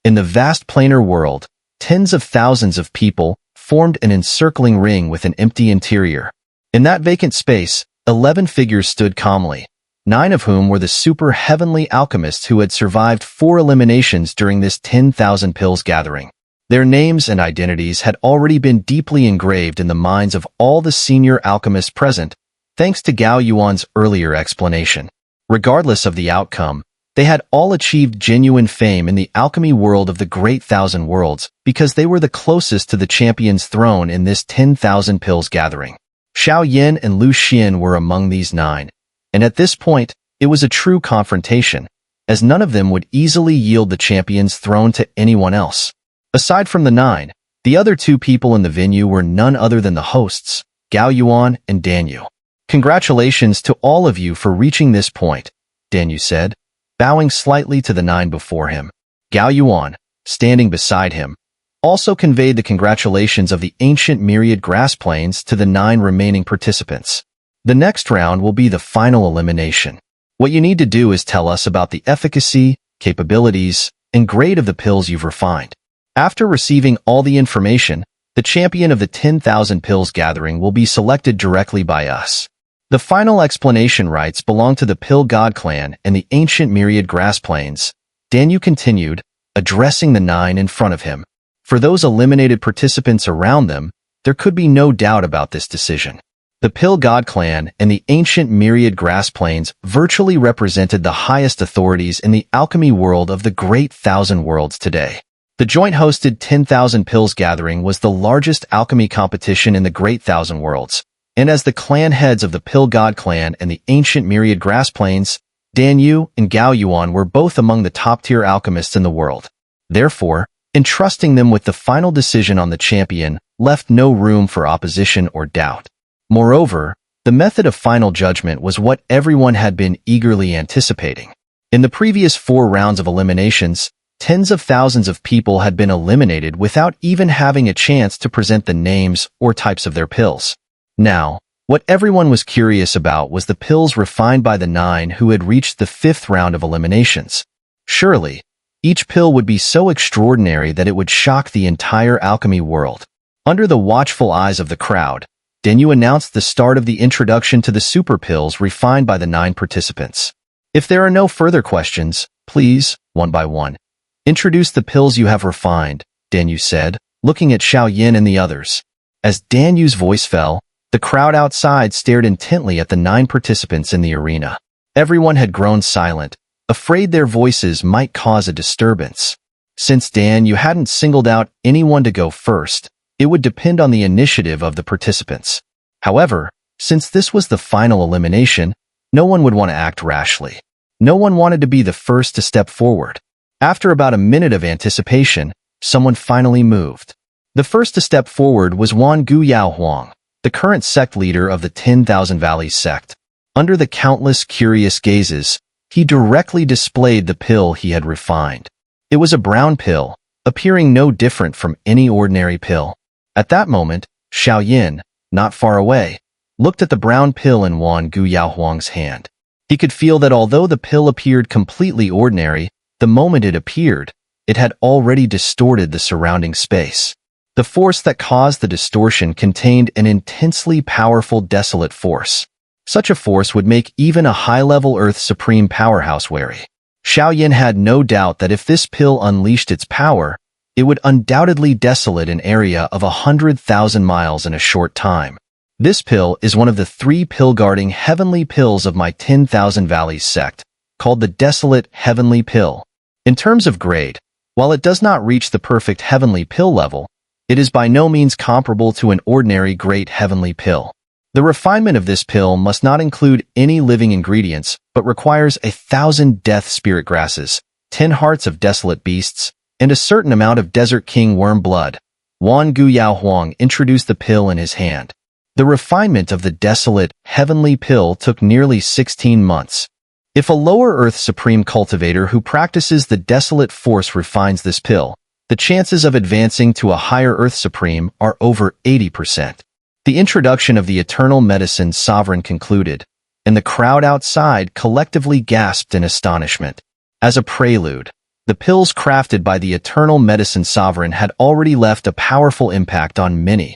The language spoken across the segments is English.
In the vast planar world, tens of thousands of people formed an encircling ring with an empty interior. In that vacant space, 11 figures stood calmly, 9 of whom were the super heavenly alchemists who had survived 4 eliminations during this 10,000 pills gathering. Their names and identities had already been deeply engraved in the minds of all the senior alchemists present, thanks to Gao Yuan's earlier explanation. Regardless of the outcome, they had all achieved genuine fame in the alchemy world of the Great Thousand Worlds because they were the closest to the champion's throne in this 10,000 pills gathering. Xiao Yin and Lu Xian were among these 9, and at this point, it was a true confrontation, as none of them would easily yield the champion's throne to anyone else. Aside from the 9, the other 2 people in the venue were none other than the hosts, Gao Yuan and Dan Yu. "Congratulations to all of you for reaching this point," Dan Yu said, bowing slightly to the 9 before him. Gao Yuan, standing beside him, also conveyed the congratulations of the ancient myriad grass plains to the 9 remaining participants. "The next round will be the final elimination. What you need to do is tell us about the efficacy, capabilities, and grade of the pills you've refined. After receiving all the information, the champion of the 10,000 pills gathering will be selected directly by us. The final explanation rights belong to the Pill God clan and the ancient myriad grass plains," Dan Yu continued, addressing the 9 in front of him. For those eliminated participants around them, there could be no doubt about this decision. The Pill God clan and the ancient myriad grass plains virtually represented the highest authorities in the alchemy world of the Great Thousand Worlds today. The joint-hosted 10,000 pills gathering was the largest alchemy competition in the Great Thousand Worlds, and as the clan heads of the Pill God clan and the ancient myriad grass plains, Dan Yu and Gao Yuan were both among the top-tier alchemists in the world. Therefore, entrusting them with the final decision on the champion left no room for opposition or doubt. Moreover, the method of final judgment was what everyone had been eagerly anticipating. In the previous 4 rounds of eliminations, tens of thousands of people had been eliminated without even having a chance to present the names or types of their pills. Now, what everyone was curious about was the pills refined by the 9 who had reached the 5th round of eliminations. Surely, each pill would be so extraordinary that it would shock the entire alchemy world. Under the watchful eyes of the crowd, Dan Yu announced the start of the introduction to the super pills refined by the 9 participants. "If there are no further questions, please, one by one, introduce the pills you have refined," Dan Yu said, looking at Xiao Yin and the others. As Dan Yu's voice fell, the crowd outside stared intently at the 9 participants in the arena. Everyone had grown silent, afraid their voices might cause a disturbance. Since Dan Yu hadn't singled out anyone to go first, it would depend on the initiative of the participants. However, since this was the final elimination, no one would want to act rashly. No one wanted to be the first to step forward. After about a minute of anticipation, someone finally moved. The first to step forward was Wan Gu Yao Huang, the current sect leader of the 10,000 Valleys sect. Under the countless curious gazes, he directly displayed the pill he had refined. It was a brown pill, appearing no different from any ordinary pill. At that moment, Xiao Yin, not far away, looked at the brown pill in Wan Gu Yao Huang's hand. He could feel that although the pill appeared completely ordinary, the moment it appeared, it had already distorted the surrounding space. The force that caused the distortion contained an intensely powerful desolate force. Such a force would make even a high-level Earth Supreme powerhouse wary. Xiao Yin had no doubt that if this pill unleashed its power, it would undoubtedly desolate an area of 100,000 miles in a short time. This pill is one of the 3 pill-guarding heavenly pills of my 10,000 Valleys sect, called the Desolate Heavenly Pill. In terms of grade, while it does not reach the perfect heavenly pill level, it is by no means comparable to an ordinary great heavenly pill. The refinement of this pill must not include any living ingredients, but requires 1,000 death spirit grasses, 10 hearts of desolate beasts, and a certain amount of desert king worm blood. Wan Gu Yao Huang introduced the pill in his hand. The refinement of the desolate, heavenly pill took nearly 16 months. If a lower Earth Supreme cultivator who practices the desolate force refines this pill, the chances of advancing to a higher Earth Supreme are over 80%. The introduction of the Eternal Medicine Sovereign concluded, and the crowd outside collectively gasped in astonishment. As a prelude, The pills crafted by the Eternal Medicine Sovereign had already left a powerful impact on many.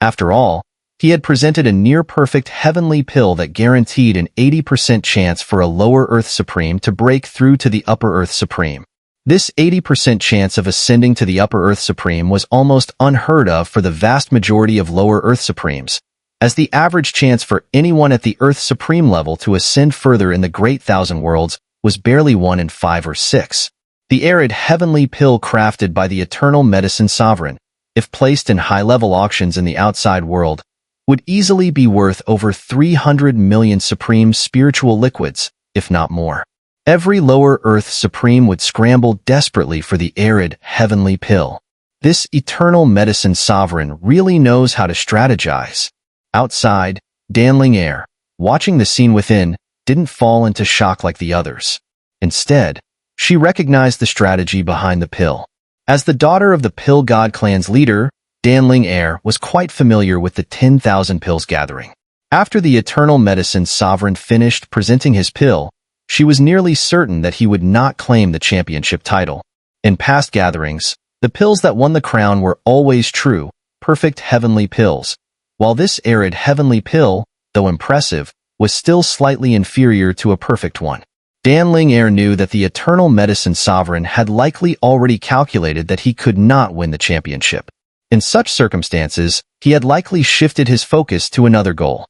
After all, he had presented a near-perfect heavenly pill that guaranteed an 80% chance for a lower Earth Supreme to break through to the upper Earth Supreme. This 80% chance of ascending to the upper Earth Supreme was almost unheard of for the vast majority of lower Earth Supremes, as the average chance for anyone at the Earth Supreme level to ascend further in the Great Thousand Worlds was barely 1 in 5 or 6. The arid heavenly pill crafted by the Eternal Medicine Sovereign, if placed in high-level auctions in the outside world, would easily be worth over 300 million supreme spiritual liquids, if not more. Every lower Earth Supreme would scramble desperately for the arid heavenly pill. This Eternal Medicine Sovereign really knows how to strategize. Outside, Xun'er, watching the scene within, didn't fall into shock like the others. Instead, she recognized the strategy behind the pill. As the daughter of the Pill God clan's leader, Xun'er was quite familiar with the 10,000 pills gathering. After the Eternal Medicine Sovereign finished presenting his pill, she was nearly certain that he would not claim the championship title. In past gatherings, the pills that won the crown were always true, perfect heavenly pills, while this arid heavenly pill, though impressive, was still slightly inferior to a perfect one. Xun'er knew that the Eternal Medicine Sovereign had likely already calculated that he could not win the championship. In such circumstances, he had likely shifted his focus to another goal,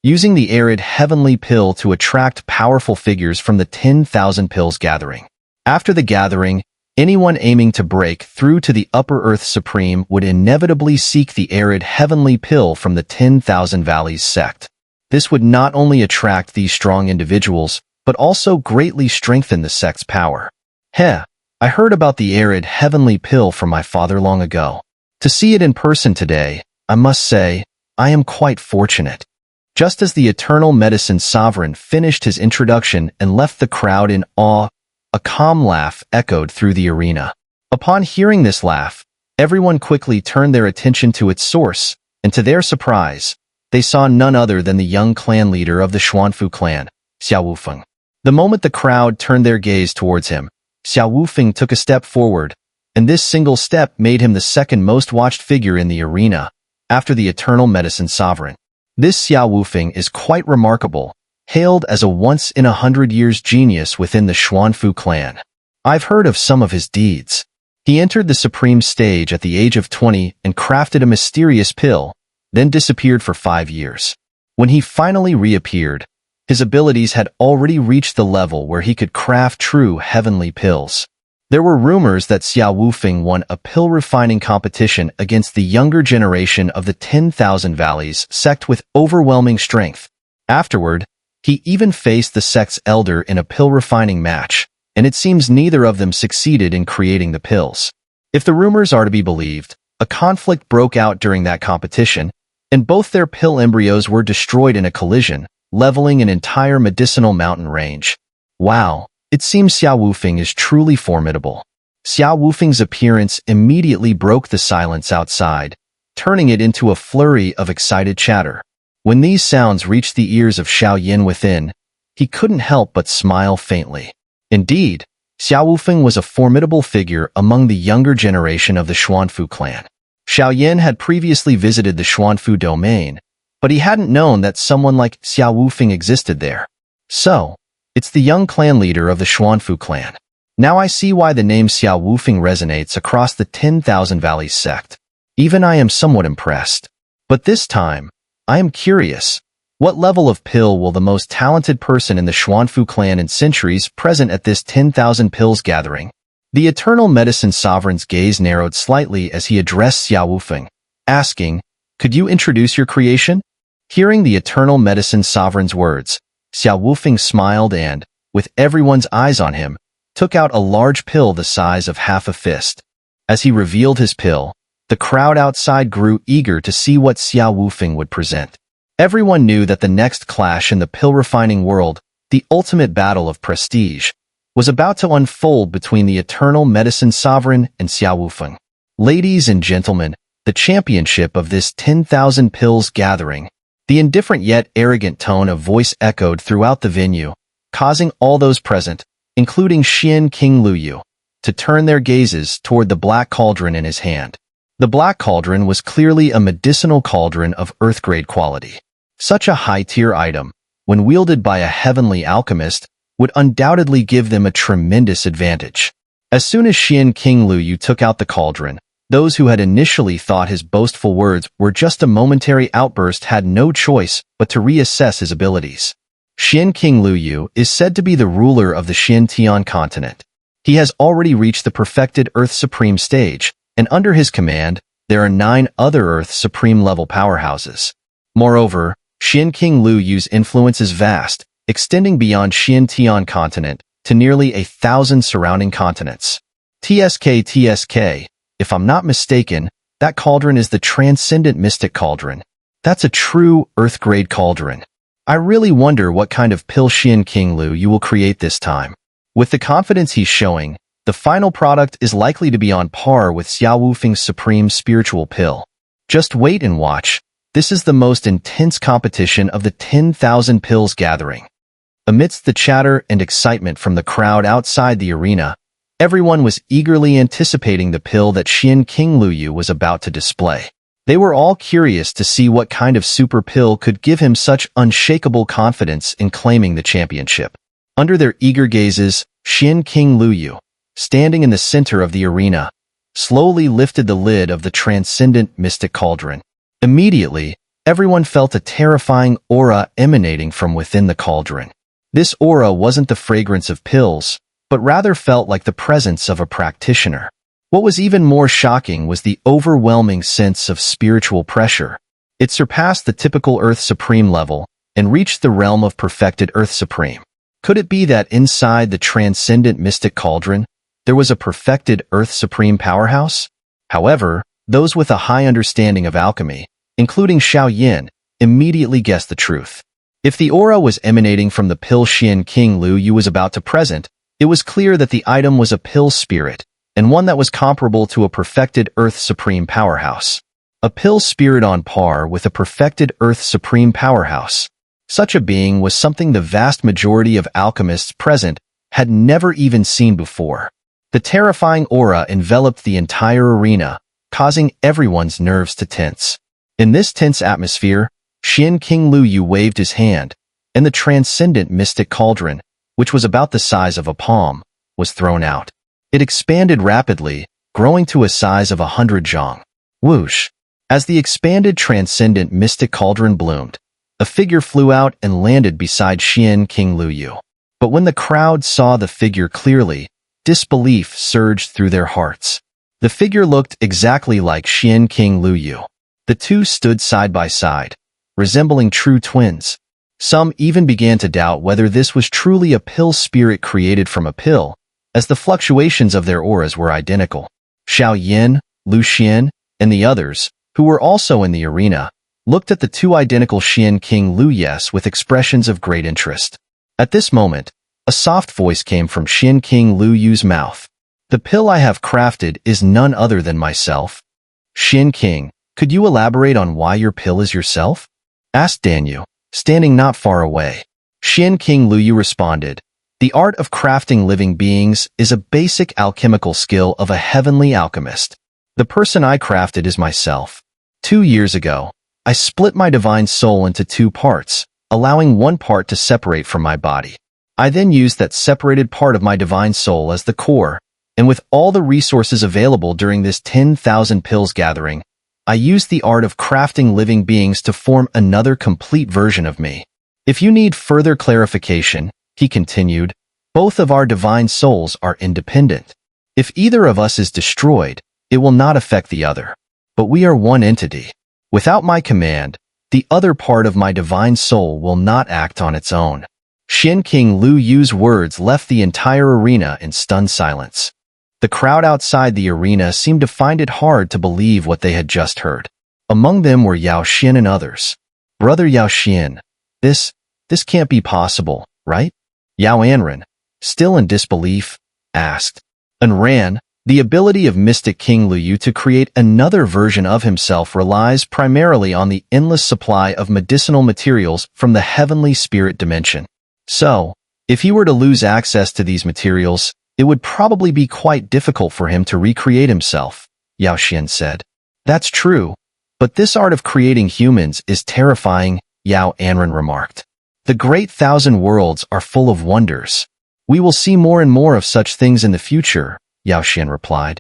using the arid heavenly pill to attract powerful figures from the 10,000 pills gathering. After the gathering, anyone aiming to break through to the upper Earth Supreme would inevitably seek the arid heavenly pill from the 10,000 Valleys sect. This would not only attract these strong individuals, but also greatly strengthen the sect's power. I heard about the arid heavenly pill from my father long ago. To see it in person today, I must say, I am quite fortunate. Just as the Eternal Medicine Sovereign finished his introduction and left the crowd in awe, a calm laugh echoed through the arena. Upon hearing this laugh, everyone quickly turned their attention to its source, and to their surprise, they saw none other than the young clan leader of the Xuanfu clan, Xiao. The moment the crowd turned their gaze towards him, Xiao took a step forward, and this single step made him the second most watched figure in the arena, after the Eternal Medicine Sovereign. This Xiao is quite remarkable, hailed as a once-in-a-hundred-years genius within the Xuanfu clan. I've heard of some of his deeds. He entered the supreme stage at the age of 20 and crafted a mysterious pill, then disappeared for 5 years. When he finally reappeared, his abilities had already reached the level where he could craft true heavenly pills. There were rumors that Xiao won a pill refining competition against the younger generation of the 10,000 Valleys sect with overwhelming strength. Afterward, he even faced the sect's elder in a pill refining match, and it seems neither of them succeeded in creating the pills. If the rumors are to be believed, a conflict broke out during that competition, and both their pill embryos were destroyed in a collision, leveling an entire medicinal mountain range. Wow, it seems Xiao is truly formidable. Xiao appearance immediately broke the silence outside, turning it into a flurry of excited chatter. When these sounds reached the ears of Xiao within, he couldn't help but smile faintly. Indeed, Xiao was a formidable figure among the younger generation of the Xuanfu clan. Xiao had previously visited the Xuanfu domain, but he hadn't known that someone like Xiao existed there. So, it's the young clan leader of the Xuanfu clan. Now I see why the name Xiao resonates across the 10,000 Valleys sect. Even I am somewhat impressed. But this time, I am curious. What level of pill will the most talented person in the Xuanfu clan in centuries present at this 10,000 pills gathering? The Eternal Medicine Sovereign's gaze narrowed slightly as he addressed Xiao asking, "Could you introduce your creation?" Hearing the Eternal Medicine Sovereign's words, Xiao smiled and, with everyone's eyes on him, took out a large pill the size of half a fist. As he revealed his pill, the crowd outside grew eager to see what Xiao would present. Everyone knew that the next clash in the pill-refining world, the ultimate battle of prestige, was about to unfold between the Eternal Medicine Sovereign and Xiao. Ladies and gentlemen, the championship of this 10,000 pills gathering. The indifferent yet arrogant tone of voice echoed throughout the venue, causing all those present, including Xian King Luyu, to turn their gazes toward the black cauldron in his hand. The black cauldron was clearly a medicinal cauldron of earth-grade quality. Such a high-tier item, when wielded by a heavenly alchemist, would undoubtedly give them a tremendous advantage. As soon as Xian King Luoyu took out the cauldron, those who had initially thought his boastful words were just a momentary outburst had no choice but to reassess his abilities. Xian King Luoyu is said to be the ruler of the Xintian continent. He has already reached the perfected Earth Supreme stage, and under his command, there are 9 other Earth Supreme level powerhouses. Moreover, Xian King Luoyu's influence is vast, extending beyond Xintian continent to nearly 1,000 surrounding continents. TSK, if I'm not mistaken, that cauldron is the Transcendent Mystic Cauldron. That's a true Earth-grade cauldron. I really wonder what kind of pill Xian King Luoyu will create this time. With the confidence he's showing, the final product is likely to be on par with Xiao Wufeng's supreme spiritual pill. Just wait and watch. This is the most intense competition of the 10,000 pills gathering. Amidst the chatter and excitement from the crowd outside the arena, everyone was eagerly anticipating the pill that Xian King Luoyu was about to display. They were all curious to see what kind of super pill could give him such unshakable confidence in claiming the championship. Under their eager gazes, Xian King Luoyu, standing in the center of the arena, slowly lifted the lid of the Transcendent Mystic Cauldron. Immediately, everyone felt a terrifying aura emanating from within the cauldron. This aura wasn't the fragrance of pills, but rather felt like the presence of a practitioner. What was even more shocking was the overwhelming sense of spiritual pressure. It surpassed the typical Earth Supreme level and reached the realm of perfected Earth Supreme. Could it be that inside the Transcendent Mystic Cauldron, there was a perfected Earth Supreme powerhouse? However, those with a high understanding of alchemy, including Xiao Yin, immediately guessed the truth. If the aura was emanating from the pill Xian King Luoyu was about to present, it was clear that the item was a pill spirit, and one that was comparable to a perfected Earth Supreme powerhouse. A pill spirit on par with a perfected Earth Supreme powerhouse. Such a being was something the vast majority of alchemists present had never even seen before. The terrifying aura enveloped the entire arena, causing everyone's nerves to tense. In this tense atmosphere, Xian King Luoyu waved his hand, and the Transcendent Mystic Cauldron, which was about the size of a palm, was thrown out. It expanded rapidly, growing to a size of 100 zhang. Whoosh! As the expanded Transcendent Mystic Cauldron bloomed, a figure flew out and landed beside Xian King Luoyu. But when the crowd saw the figure clearly, disbelief surged through their hearts. The figure looked exactly like Xian King Luoyu. The two stood side by side, resembling true twins. Some even began to doubt whether this was truly a pill spirit created from a pill, as the fluctuations of their auras were identical. Xiao Yin, Lu Xian, and the others, who were also in the arena, looked at the two identical Xian King Luoyus with expressions of great interest. At this moment, a soft voice came from Xian King Luoyu's mouth. "The pill I have crafted is none other than myself." "Xian King, could you elaborate on why your pill is yourself?" asked Danyu, standing not far away. Xian King Luoyu responded, "The art of crafting living beings is a basic alchemical skill of a heavenly alchemist. The person I crafted is myself. 2 years ago, I split my divine soul into 2 parts, allowing one part to separate from my body. I then used that separated part of my divine soul as the core, and with all the resources available during this 10,000 pills gathering, I used the art of crafting living beings to form another complete version of me. If you need further clarification," he continued, "both of our divine souls are independent. If either of us is destroyed, it will not affect the other. But we are one entity. Without my command, the other part of my divine soul will not act on its own." Xian King Luoyu's words left the entire arena in stunned silence. The crowd outside the arena seemed to find it hard to believe what they had just heard. Among them were Yao Xin and others. "Brother Yao Xin, this can't be possible, right?" Yao Anran, still in disbelief, asked. Anran, the ability of Mystic King Luoyu to create another version of himself relies primarily on the endless supply of medicinal materials from the heavenly spirit dimension. So, if he were to lose access to these materials, it would probably be quite difficult for him to recreate himself, Yao Xian said. That's true, but this art of creating humans is terrifying, Yao Anren remarked. The great thousand worlds are full of wonders. We will see more and more of such things in the future, Yao Xian replied.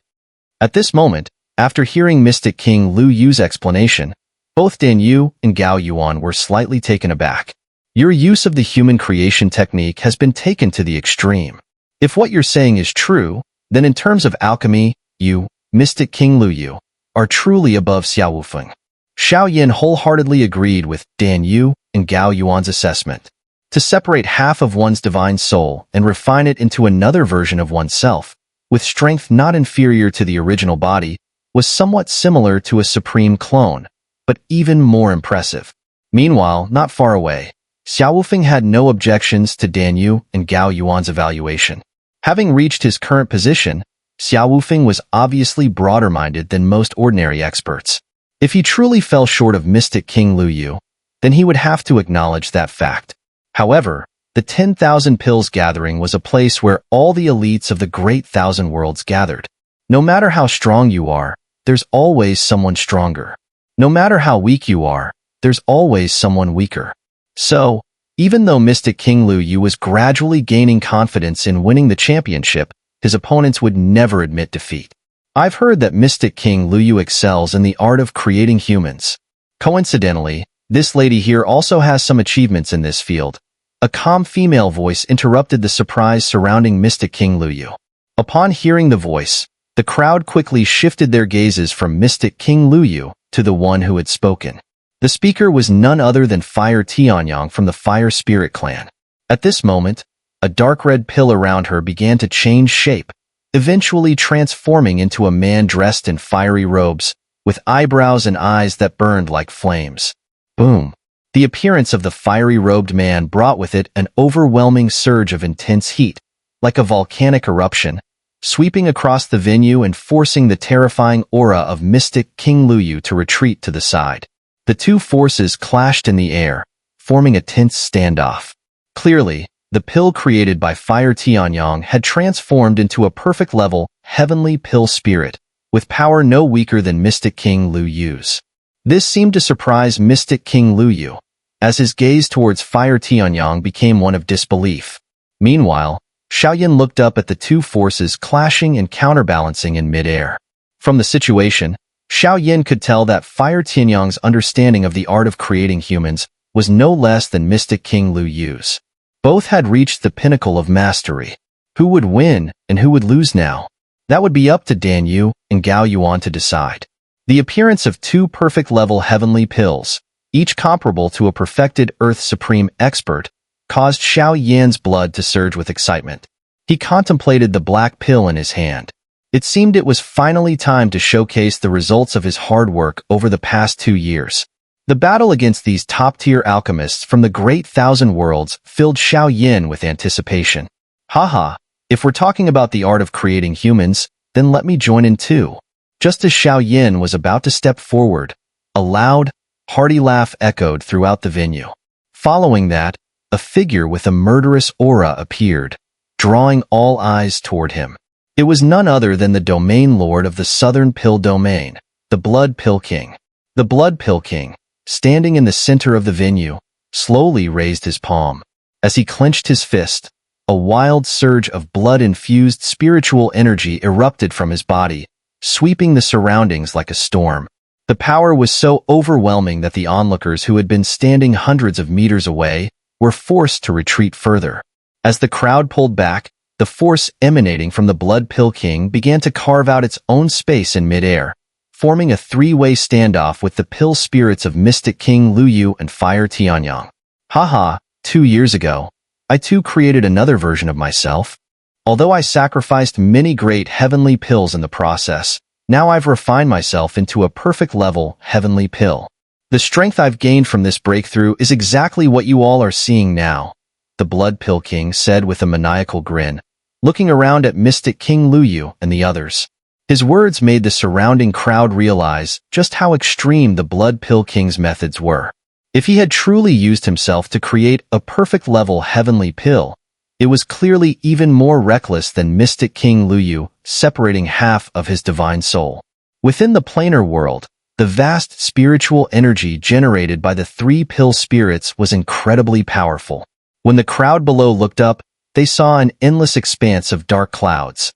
At this moment, after hearing Mystic King Lu Yu's explanation, both Dan Yu and Gao Yuan were slightly taken aback. Your use of the human creation technique has been taken to the extreme. If what you're saying is true, then in terms of alchemy, you, Mystic King Lu Yu, are truly above Xiao Wufeng. Xiao Yin wholeheartedly agreed with Dan Yu and Gao Yuan's assessment. To separate half of one's divine soul and refine it into another version of oneself, with strength not inferior to the original body, was somewhat similar to a supreme clone, but even more impressive. Meanwhile, not far away, Xiao Wufeng had no objections to Dan Yu and Gao Yuan's evaluation. Having reached his current position, Xiao Wufeng was obviously broader-minded than most ordinary experts. If he truly fell short of Mystic King Lu Yu, then he would have to acknowledge that fact. However, the 10,000 Pills Gathering was a place where all the elites of the Great Thousand Worlds gathered. No matter how strong you are, there's always someone stronger. No matter how weak you are, there's always someone weaker. So, even though Mystic King Lu Yu was gradually gaining confidence in winning the championship, his opponents would never admit defeat. I've heard that Mystic King Lu Yu excels in the art of creating humans. Coincidentally, this lady here also has some achievements in this field. A calm female voice interrupted the surprise surrounding Mystic King Lu Yu. Upon hearing the voice, the crowd quickly shifted their gazes from Mystic King Lu Yu to the one who had spoken. The speaker was none other than Fire Tianyang from the Fire Spirit clan. At this moment, a dark red pill around her began to change shape, eventually transforming into a man dressed in fiery robes, with eyebrows and eyes that burned like flames. Boom! The appearance of the fiery-robed man brought with it an overwhelming surge of intense heat, like a volcanic eruption, sweeping across the venue and forcing the terrifying aura of Mystic King Lu Yu to retreat to the side. The two forces clashed in the air, forming a tense standoff. Clearly, the pill created by Fire Tianyang had transformed into a perfect-level, heavenly pill spirit, with power no weaker than Mystic King Lu Yu's. This seemed to surprise Mystic King Lu Yu, as his gaze towards Fire Tianyang became one of disbelief. Meanwhile, Xiaoyan looked up at the two forces clashing and counterbalancing in mid-air. From the situation, Xiao Yin could tell that Fire Tianyang's understanding of the art of creating humans was no less than Mystic King Lu Yu's. Both had reached the pinnacle of mastery. Who would win and who would lose now? That would be up to Dan Yu and Gao Yuan to decide. The appearance of two perfect-level heavenly pills, each comparable to a perfected Earth Supreme expert, caused Xiao Yan's blood to surge with excitement. He contemplated the black pill in his hand. It seemed it was finally time to showcase the results of his hard work over the past 2 years. The battle against these top-tier alchemists from the Great Thousand Worlds filled Xiao Yin with anticipation. Haha, if we're talking about the art of creating humans, then let me join in too. Just as Xiao Yin was about to step forward, a loud, hearty laugh echoed throughout the venue. Following that, a figure with a murderous aura appeared, drawing all eyes toward him. It was none other than the domain lord of the Southern Pill Domain, the Blood Pill King. The Blood Pill King, standing in the center of the venue, slowly raised his palm. As he clenched his fist, a wild surge of blood-infused spiritual energy erupted from his body, sweeping the surroundings like a storm. The power was so overwhelming that the onlookers who had been standing hundreds of meters away were forced to retreat further. As the crowd pulled back, the force emanating from the Blood Pill King began to carve out its own space in midair, forming a three-way standoff with the pill spirits of Mystic King Lu Yu and Fire Tianyang. Haha, 2 years ago, I too created another version of myself. Although I sacrificed many great heavenly pills in the process, now I've refined myself into a perfect-level heavenly pill. The strength I've gained from this breakthrough is exactly what you all are seeing now, the Blood Pill King said with a maniacal grin, looking around at Mystic King Lu Yu and the others. His words made the surrounding crowd realize just how extreme the Blood Pill King's methods were. If he had truly used himself to create a perfect-level heavenly pill, It was clearly even more reckless than Mystic King Luyu, separating half of his divine soul. Within the planar world, the vast spiritual energy generated by the three pill spirits was incredibly powerful. When the crowd below looked up, they saw an endless expanse of dark clouds.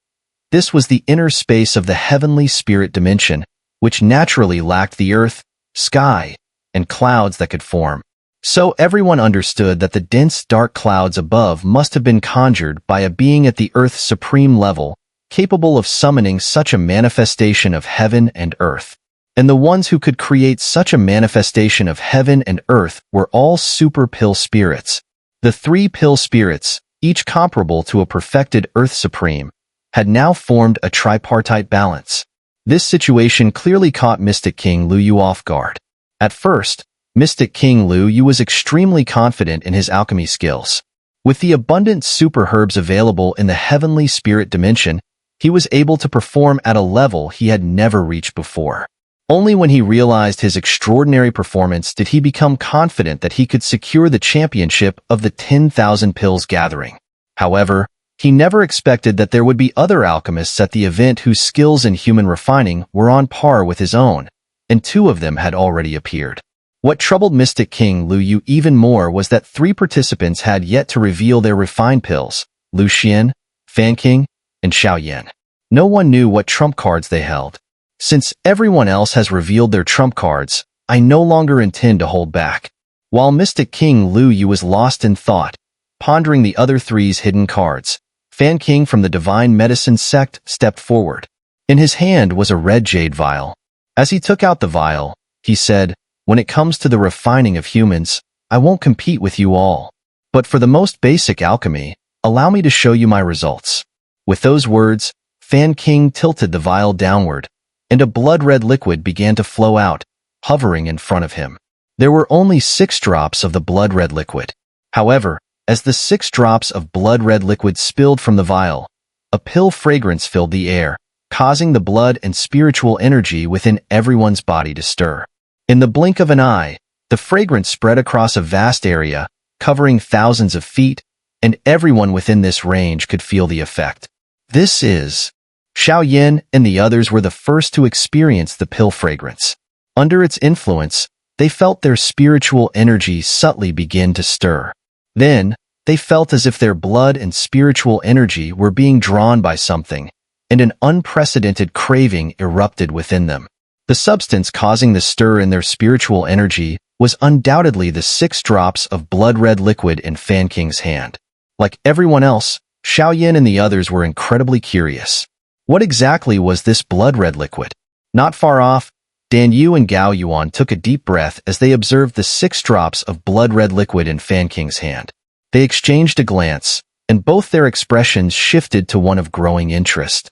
This was the inner space of the heavenly spirit dimension, which naturally lacked the earth, sky, and clouds that could form. So everyone understood that the dense dark clouds above must have been conjured by a being at the earth's supreme level, capable of summoning such a manifestation of heaven and earth. And the ones who could create such a manifestation of heaven and earth were all super pill spirits. The three pill spirits, each comparable to a perfected Earth Supreme, had now formed a tripartite balance. This situation clearly caught Mystic King Luyu off guard. At first, Mystic King Luyu was extremely confident in his alchemy skills. With the abundant super herbs available in the heavenly spirit dimension, he was able to perform at a level he had never reached before. Only when he realized his extraordinary performance did he become confident that he could secure the championship of the 10,000 Pills gathering. However, he never expected that there would be other alchemists at the event whose skills in human refining were on par with his own, and two of them had already appeared. What troubled Mystic King Luyu even more was that three participants had yet to reveal their refined pills: Lucian, Fan King, and Xiao. No one knew what trump cards they held. Since everyone else has revealed their trump cards, I no longer intend to hold back. While Mystic King Luyu was lost in thought, pondering the other three's hidden cards, Fan King from the Divine Medicine sect stepped forward. In his hand was a red jade vial. As he took out the vial, he said, "When it comes to the refining of humans, I won't compete with you all. But for the most basic alchemy, allow me to show you my results." With those words, Fan King tilted the vial downward, and a blood-red liquid began to flow out, hovering in front of him. There were only 6 drops of the blood-red liquid. However, as the 6 drops of blood-red liquid spilled from the vial, a pill fragrance filled the air, causing the blood and spiritual energy within everyone's body to stir. In the blink of an eye, the fragrance spread across a vast area, covering thousands of feet, and everyone within this range could feel the effect. This is... Xiao and the others were the first to experience the pill fragrance. Under its influence, they felt their spiritual energy subtly begin to stir. Then, they felt as if their blood and spiritual energy were being drawn by something, and an unprecedented craving erupted within them. The substance causing the stir in their spiritual energy was undoubtedly the 6 drops of blood-red liquid in Fan King's hand. Like everyone else, Xiao and the others were incredibly curious. What exactly was this blood-red liquid? Not far off, Dan Yu and Gao Yuan took a deep breath as they observed the 6 drops of blood-red liquid in Fan King's hand. They exchanged a glance, and both their expressions shifted to one of growing interest.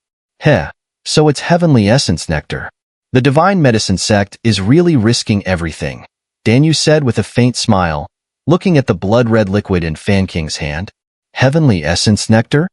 So it's heavenly essence nectar. The Divine Medicine sect is really risking everything, Dan Yu said with a faint smile, looking at the blood-red liquid in Fan King's hand. Heavenly essence nectar?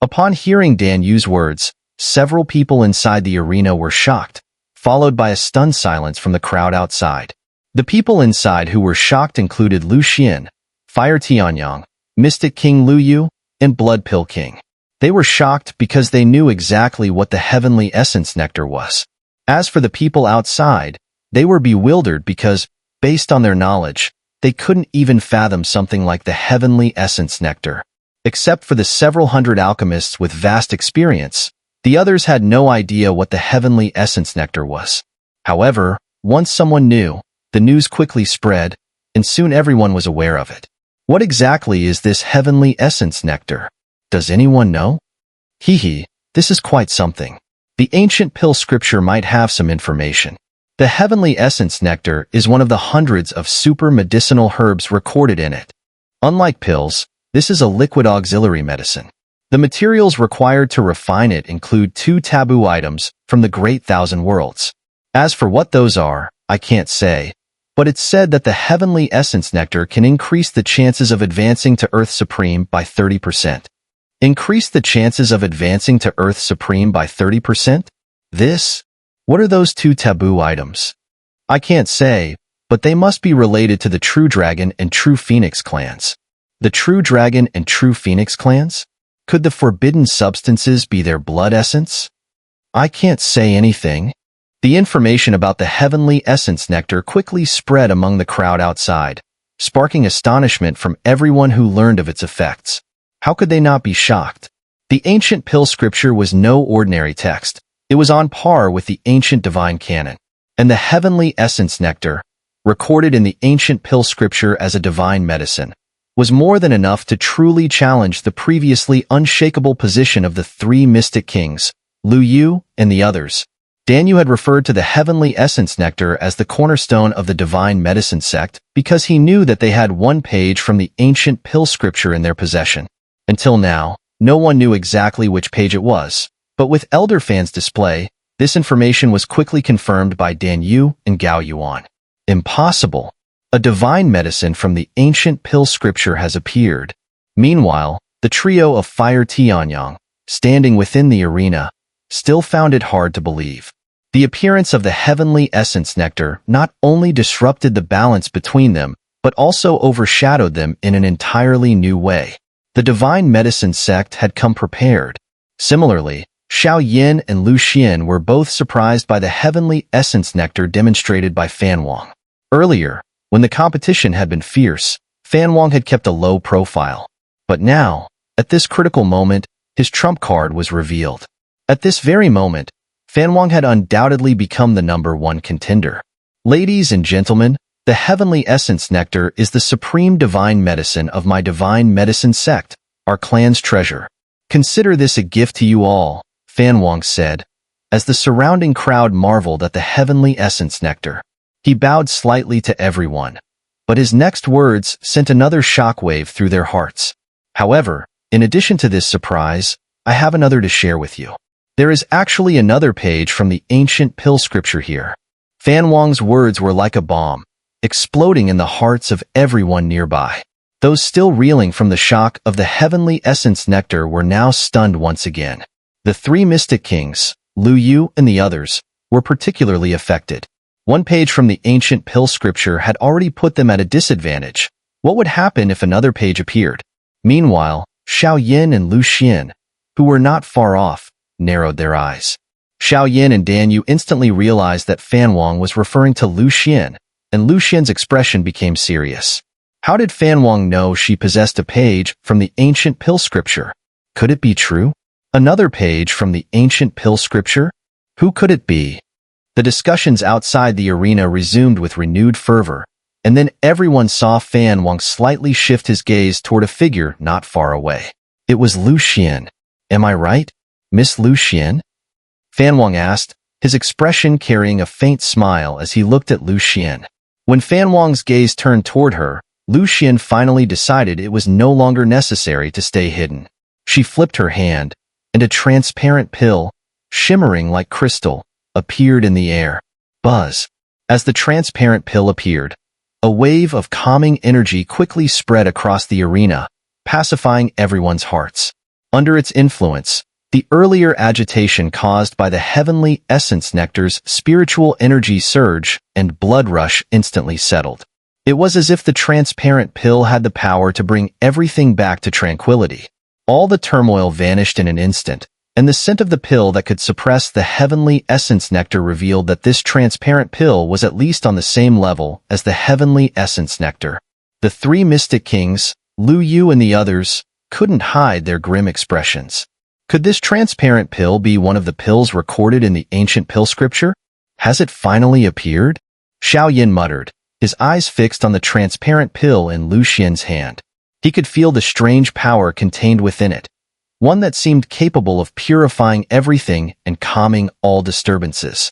Upon hearing Dan Yu's words, several people inside the arena were shocked, followed by a stunned silence from the crowd outside. The people inside who were shocked included Lu Xian, Fire Tianyang, Mystic King Luyu, and Blood Pill King. They were shocked because they knew exactly what the heavenly essence nectar was. As for the people outside, they were bewildered because, based on their knowledge, they couldn't even fathom something like the heavenly essence nectar. Except for the several hundred alchemists with vast experience, the others had no idea what the heavenly essence nectar was. However, once someone knew, the news quickly spread, and soon everyone was aware of it. What exactly is this heavenly essence nectar? Does anyone know? This is quite something. The ancient pill scripture might have some information. The heavenly essence nectar is one of the hundreds of super medicinal herbs recorded in it. Unlike pills, this is a liquid auxiliary medicine. The materials required to refine it include 2 taboo items from the Great Thousand Worlds. As for what those are, I can't say, but it's said that the heavenly essence nectar can increase the chances of advancing to Earth Supreme by 30%. Increase the chances of advancing to Earth Supreme by 30%? What are those 2 taboo items? I can't say, but they must be related to the True Dragon and True Phoenix clans. The True Dragon and True Phoenix clans? Could the forbidden substances be their blood essence? I can't say anything. The information about the heavenly essence nectar quickly spread among the crowd outside, sparking astonishment from everyone who learned of its effects. How could they not be shocked? The ancient pill scripture was no ordinary text. It was on par with the ancient divine canon. And the heavenly essence nectar, recorded in the ancient pill scripture as a divine medicine, was more than enough to truly challenge the previously unshakable position of the three mystic kings, Lu Yu and the others. Dan Yu had referred to the heavenly essence nectar as the cornerstone of the divine medicine sect because he knew that they had one page from the ancient pill scripture in their possession. Until now, no one knew exactly which page it was, but with Elder Fan's display, this information was quickly confirmed by Dan Yu and Gao Yuan. Impossible! A divine medicine from the ancient pill scripture has appeared. Meanwhile, the trio of Fire Tianyang, standing within the arena, still found it hard to believe. The appearance of the heavenly essence nectar not only disrupted the balance between them, but also overshadowed them in an entirely new way. The divine medicine sect had come prepared. Similarly, Xiao Yin and Lu Xian were both surprised by the heavenly essence nectar demonstrated by Fan Wang. Earlier, when the competition had been fierce, Fan Wang had kept a low profile. But now, at this critical moment, his trump card was revealed. At this very moment, Fan Wang had undoubtedly become the #1 contender. Ladies and gentlemen, the heavenly essence nectar is the supreme divine medicine of my divine medicine sect, our clan's treasure. Consider this a gift to you all, Fan Wang said, as the surrounding crowd marveled at the heavenly essence nectar. He bowed slightly to everyone, but his next words sent another shockwave through their hearts. However, in addition to this surprise, I have another to share with you. There is actually another page from the ancient pill scripture here. Fan Wang's words were like a bomb, exploding in the hearts of everyone nearby. Those still reeling from the shock of the heavenly essence nectar were now stunned once again. The three mystic kings, Lu Yu and the others, were particularly affected. One page from the ancient pill scripture had already put them at a disadvantage. What would happen if another page appeared? Meanwhile, Xiao Yin and Lu Xian, who were not far off, narrowed their eyes. Xiao Yin and Dan Yu instantly realized that Fan Wang was referring to Lu Xian, and Lu Xian's expression became serious. How did Fan Wang know she possessed a page from the ancient pill scripture? Could it be true? Another page from the ancient pill scripture? Who could it be? The discussions outside the arena resumed with renewed fervor, and then everyone saw Fan Wang slightly shift his gaze toward a figure not far away. It was Lu Xian. Am I right, Miss Lu Xian? Fan Wang asked, his expression carrying a faint smile as he looked at Lu Xian. When Fan Wang's gaze turned toward her, Lu Xian finally decided it was no longer necessary to stay hidden. She flipped her hand, and a transparent pill, shimmering like crystal, appeared in the air. Buzz. As the transparent pill appeared, a wave of calming energy quickly spread across the arena, pacifying everyone's hearts. Under its influence, the earlier agitation caused by the heavenly essence nectar's spiritual energy surge and blood rush instantly settled. It was as if the transparent pill had the power to bring everything back to tranquility. All the turmoil vanished in an instant, and the scent of the pill that could suppress the heavenly essence nectar revealed that this transparent pill was at least on the same level as the heavenly essence nectar. The three mystic kings, Lu Yu and the others, couldn't hide their grim expressions. Could this transparent pill be one of the pills recorded in the ancient pill scripture? Has it finally appeared? Xiao Yin muttered, his eyes fixed on the transparent pill in Lu Xian's hand. He could feel the strange power contained within it, one that seemed capable of purifying everything and calming all disturbances.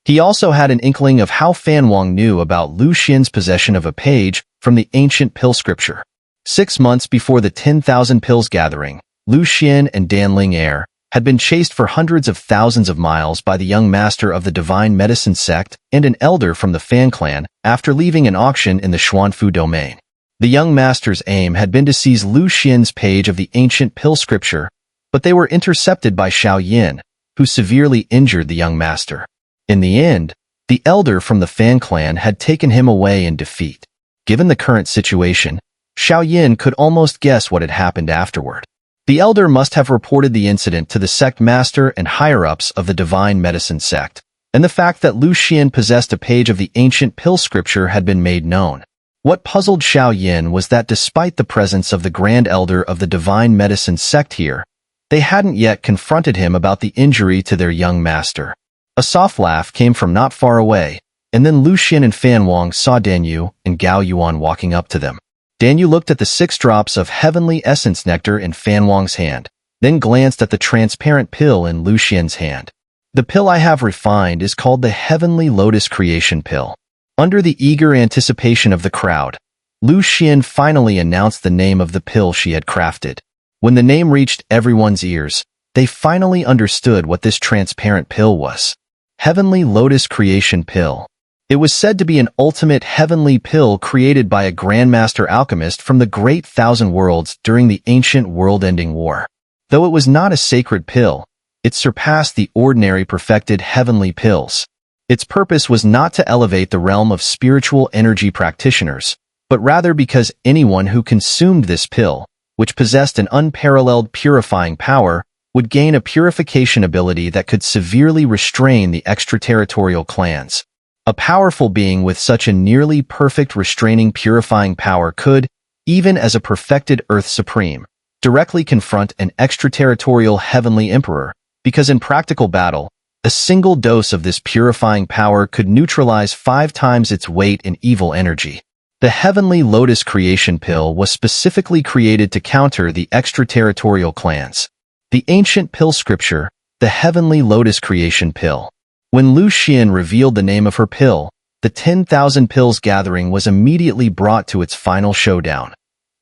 He also had an inkling of how Fan Wang knew about Lu Xian's possession of a page from the ancient pill scripture. 6 months before the 10,000 pills gathering, Lu Xian and Dan Ling had been chased for hundreds of thousands of miles by the young master of the divine medicine sect and an elder from the Fan clan after leaving an auction in the Xuanfu domain. The young master's aim had been to seize Lu Xian's page of the ancient pill scripture, but they were intercepted by Xiao Yin, who severely injured the young master. In the end, the elder from the Fan clan had taken him away in defeat. Given the current situation, Xiao Yin could almost guess what had happened afterward. The elder must have reported the incident to the sect master and higher-ups of the divine medicine sect, and the fact that Lu Xian possessed a page of the ancient pill scripture had been made known. What puzzled Xiao Yin was that despite the presence of the grand elder of the divine medicine sect here, they hadn't yet confronted him about the injury to their young master. A soft laugh came from not far away, and then Lu Xian and Fan Wang saw Dan Yu and Gao Yuan walking up to them. Dan Yu looked at the 6 drops of heavenly essence nectar in Fan Wang's hand, then glanced at the transparent pill in Lu Xian's hand. The pill I have refined is called the Heavenly Lotus Creation Pill. Under the eager anticipation of the crowd, Lu Xian finally announced the name of the pill she had crafted. When the name reached everyone's ears, they finally understood what this transparent pill was. Heavenly Lotus Creation Pill. It was said to be an ultimate heavenly pill created by a grandmaster alchemist from the Great Thousand Worlds during the ancient world-ending war. Though it was not a sacred pill, it surpassed the ordinary perfected heavenly pills. Its purpose was not to elevate the realm of spiritual energy practitioners, but rather because anyone who consumed this pill, which possessed an unparalleled purifying power, would gain a purification ability that could severely restrain the extraterritorial clans. A powerful being with such a nearly perfect restraining purifying power could, even as a perfected Earth Supreme, directly confront an extraterritorial heavenly emperor, because in practical battle, a single dose of this purifying power could neutralize 5 times its weight in evil energy. The Heavenly Lotus Creation Pill was specifically created to counter the extraterritorial clans. The ancient pill scripture, the Heavenly Lotus Creation Pill. When Lu Xian revealed the name of her pill, the 10,000 Pills gathering was immediately brought to its final showdown.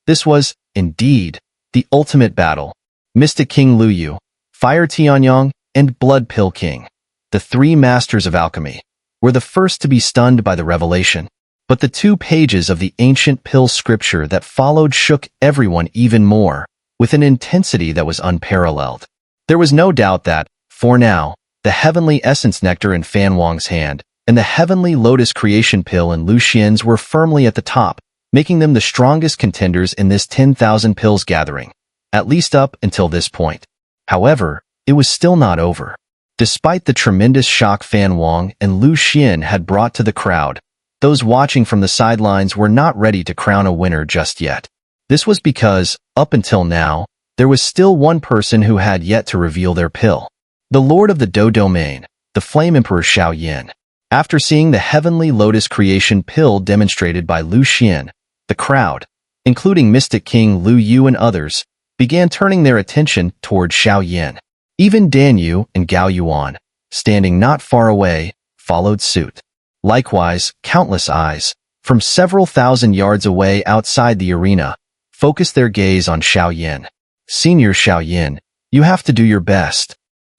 This was, indeed, the ultimate battle. Mystic King Lu Yu, Fire Tianyang, and Blood Pill King, the 3 masters of alchemy, were the first to be stunned by the revelation. But the 2 pages of the ancient pill scripture that followed shook everyone even more, with an intensity that was unparalleled. There was no doubt that, for now, the heavenly essence nectar in Fan Wang's hand and the heavenly lotus creation pill in Lu Xian's were firmly at the top, making them the strongest contenders in this 10,000 pills gathering, at least up until this point. However, it was still not over. Despite the tremendous shock Fan Wang and Lu Xian had brought to the crowd, those watching from the sidelines were not ready to crown a winner just yet. This was because, up until now, there was still one person who had yet to reveal their pill. The Lord of the Do Domain, the Flame Emperor Xiao Yin. After seeing the Heavenly Lotus Creation Pill demonstrated by Lu Xian, the crowd, including Mystic King Lu Yu and others, began turning their attention toward Xiao Yin. Even Dan Yu and Gao Yuan, standing not far away, followed suit. Likewise, countless eyes, from several thousand yards away outside the arena, focused their gaze on Xiao Yin. Senior Xiao Yin, you have to do your best.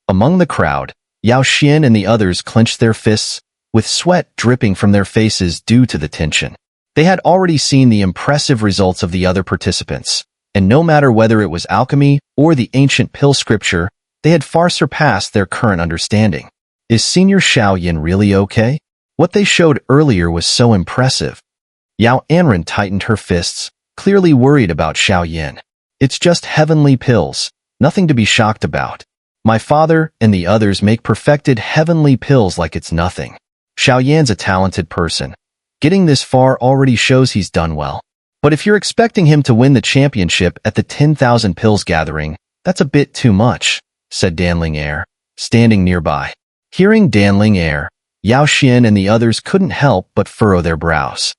Among the crowd, Yao Xian and the others clenched their fists, with sweat dripping from their faces due to the tension. They had already seen the impressive results of the other participants, and no matter whether it was alchemy or the ancient pill scripture, they had far surpassed their current understanding. Is Senior Xiao Yin really okay? What they showed earlier was so impressive. Yao Anren tightened her fists, clearly worried about Xiao Yin. It's just heavenly pills, nothing to be shocked about. My father and the others make perfected heavenly pills like it's nothing. Xiao Yan's a talented person. Getting this far already shows he's done well. But if you're expecting him to win the championship at the 10,000 Pills gathering, that's a bit too much, said Danling Air, standing nearby. Hearing Danling Air, Yao Xian and the others couldn't help but furrow their brows.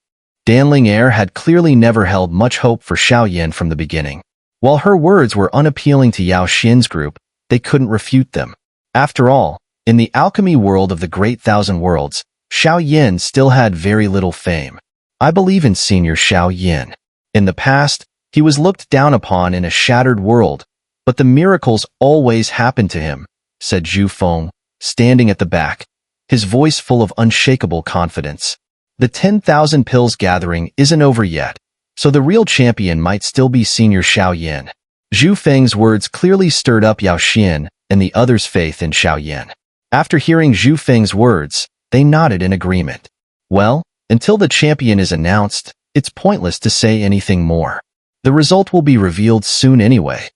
Danling Air had clearly never held much hope for Xiao Yin from the beginning. While her words were unappealing to Yao Xian's group, they couldn't refute them. After all, in the alchemy world of the Great Thousand Worlds, Xiao Yin still had very little fame. I believe in Senior Xiao Yin. In the past, he was looked down upon in a shattered world, but the miracles always happened to him, said Zhu Feng, standing at the back, his voice full of unshakable confidence. The 10,000 Pills gathering isn't over yet, so the real champion might still be Senior Xiao Yin. Zhu Feng's words clearly stirred up Yao Xian and the others' faith in Xiao Yin. After hearing Zhu Feng's words, they nodded in agreement. Well, until the champion is announced, it's pointless to say anything more. The result will be revealed soon anyway.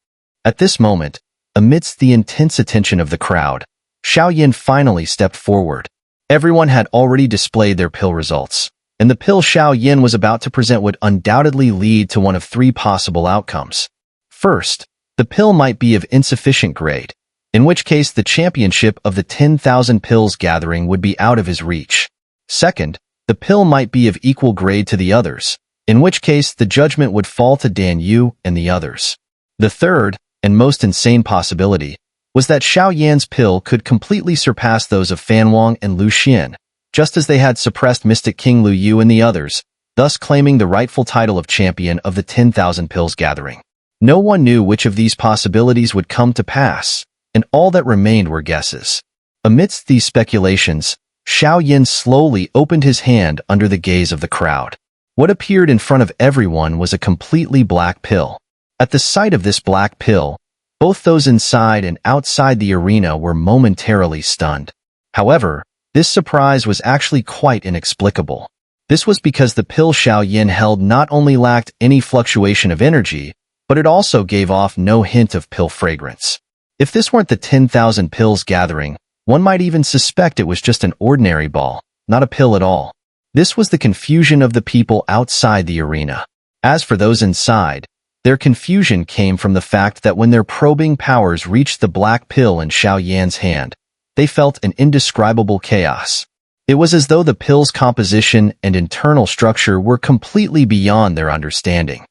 At this moment, amidst the intense attention of the crowd, Xiao Yan finally stepped forward. Everyone had already displayed their pill results, and the pill Xiao Yan was about to present would undoubtedly lead to one of three possible outcomes. First, the pill might be of insufficient grade, in which case the championship of the 10,000 pills gathering would be out of his reach. Second, the pill might be of equal grade to the others, in which case the judgment would fall to Dan Yu and the others. The third, and most insane possibility, was that Xiao Yan's pill could completely surpass those of Fan Wang and Lu Xian, just as they had suppressed Mystic King Lu Yu and the others, thus claiming the rightful title of champion of the 10,000 pills gathering. No one knew which of these possibilities would come to pass, and all that remained were guesses. Amidst these speculations, Xiao Yan slowly opened his hand under the gaze of the crowd. What appeared in front of everyone was a completely black pill. At the sight of this black pill, both those inside and outside the arena were momentarily stunned. However, this surprise was actually quite inexplicable. This was because the pill Xiao Yan held not only lacked any fluctuation of energy, but it also gave off no hint of pill fragrance. If this weren't the 10,000 pills gathering, one might even suspect it was just an ordinary ball, not a pill at all. This was the confusion of the people outside the arena. As for those inside, their confusion came from the fact that when their probing powers reached the black pill in Xiao Yan's hand, they felt an indescribable chaos. It was as though the pill's composition and internal structure were completely beyond their understanding.